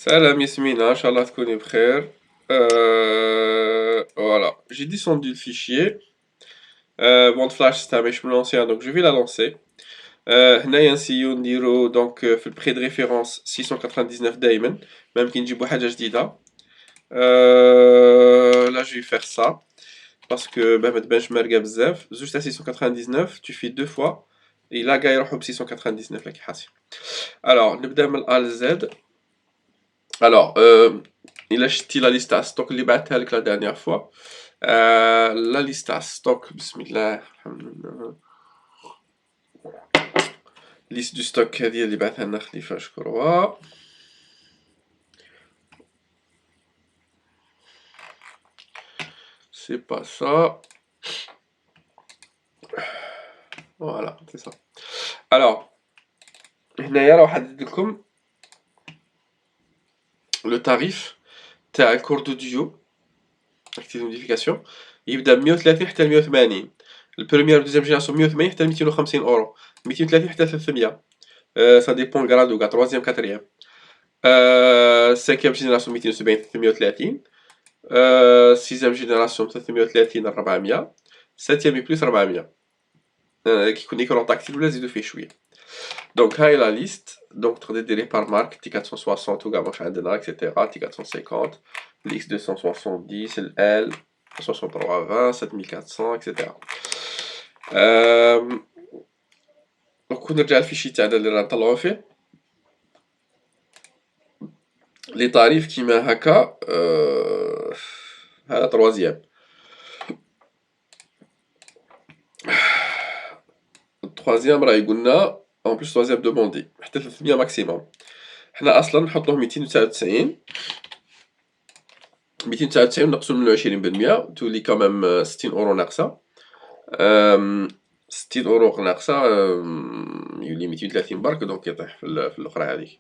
Salam Yasmina, Inch'Allah تكوني بخير. Voilà, j'ai descendu le fichier. Bande flash c'est مش من l'ancien, donc je vais la lancer. هنايا نسيو نديرو donc في البري de référence 699 دايما même كي نجيبو حاجة جديدة. Là je vais faire ça parce que ما تبانش مارقة بزاف. Juste à 699 tu fais deux fois et là كاع يروحو ب 699 راكي حاسب. Alors نبدا من A ل Z. Alors, il a acheté la liste à stock اللي بعتها لك la dernière fois. La liste à stock, bismillah. Liste du stock هذه اللي بعثها لنا خليفة شكروا. C'est pas ça. Voilà, c'est ça. Alors, هنايا راح نحدد لكم le tarif تاع الكور دو ديو. active modification. يبدا ب 130 حتى ل 180. البريمير والدوزيام جينيراسيون 180 حتى ل 250 اورو. 230 حتى ل 300. Ça dépend grado كاع troisième quatrième. cinquième génération 270 330. sixième génération 330 400. septième et plus 400. كي يكون ايكرون تاكتيل ولا نزيدو فيه شويه. دونك هاي لا ليست. دونك تقدر ديري بار مارك تي 460 وكاع واش عندنا اكسيتيرا تي 450 الاكس 270 ال 6320 7400 اكسيتيرا. دونك نرجع للفيشي تاعنا اللي رانا نطلعو فيه. لي طاريف كيما هكا. هذا troisième. التروازيام راه يقولنا اون بليس troisième دوموندي حتى 300 ماكسيموم. حنا اصلا نحطوه 299. 299 نقصو منو 20% تولي كامام 60 اورو ناقصة. 60 اورو ناقصة يولي 230 برك دونك يطيح في الاخرى هذيك.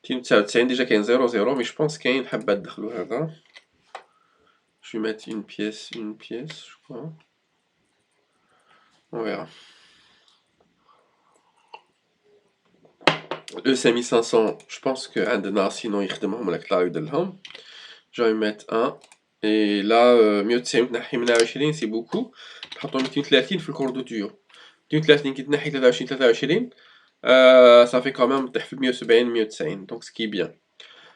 299 ديجا كاين 00 مي جوبونس كاين حبة تدخلو هذا. Je vais mettre une pièce, je crois. On verra. Le 5500, je pense que عندنا sinon يخدمهم لك لا يدلهم. Je vais mettre 1. Et là 190 تنحي منها 20 c'est beaucoup. نحطو 230 في الكور دو ديو. 230 كي تنحي 23 ça fait quand même تحت 170 190 donc ce qui est bien.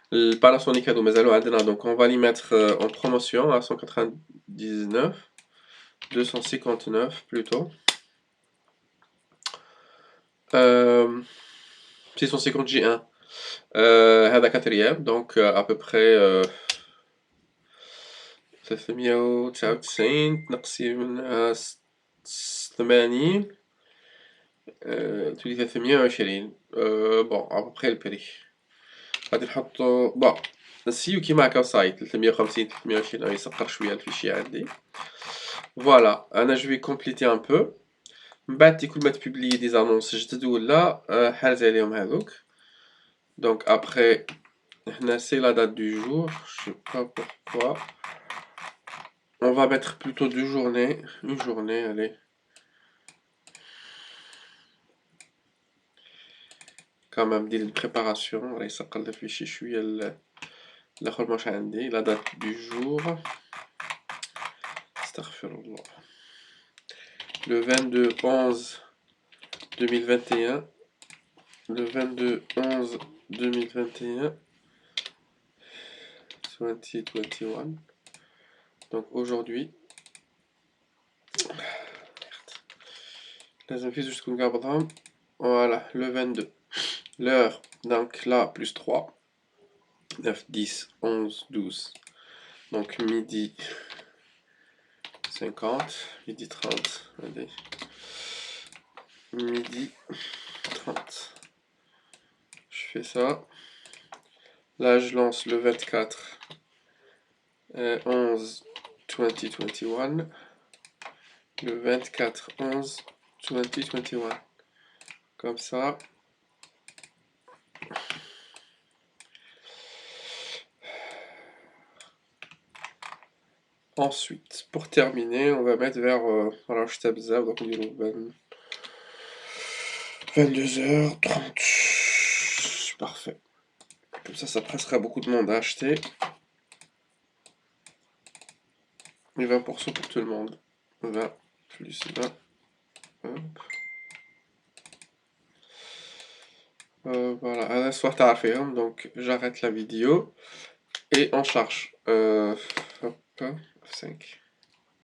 Le Panasonic هادو مازالو عندنا donc on va les mettre en promotion à 199 259 plutôt. 650 J1. هذا quatrième donc à peu près 399 تنقصي منها 80 تولي 320. bon à peu près البري. غادي نحطو بون نسيو كيما هكا صايت 350 320 يسقر شويه الفيشي عندي. فوالا انا جو في كومبليتي ان بو من بعد كل ما تبوبلي دي زانونس جدد ولا حرز عليهم هذوك. دونك ابري هنا سي لا دate du jour, je sais pas pourquoi. On va mettre plutôt deux journées, une journée, allez. Quand même دير البريباراسيون راه يسقر الفيشي شويه الاخر ماش عندي. لا دات دو جور استغفر الله le 22 11 2021. Le 22 11 2021 2021. Donc aujourd'hui لازم في زوج تكون قابضهم. Voilà le 22. L'heure donc là plus 3 9 10 11 12 donc midi 50 midi 30. Allez. Midi 30. Je fais ça. Là je lance le 24 11 2021. Le 24 11 2021. Comme ça. Ensuite, pour terminer, on va mettre vers alors je tape ça donc on dit 22h30. Parfait. Comme ça pressera beaucoup de monde à acheter. Et 20% pour tout le monde. 20 plus 20. Hop. Voilà, adesso تعرفيهم donc j'arrête la vidéo et on charge. Hop, F5.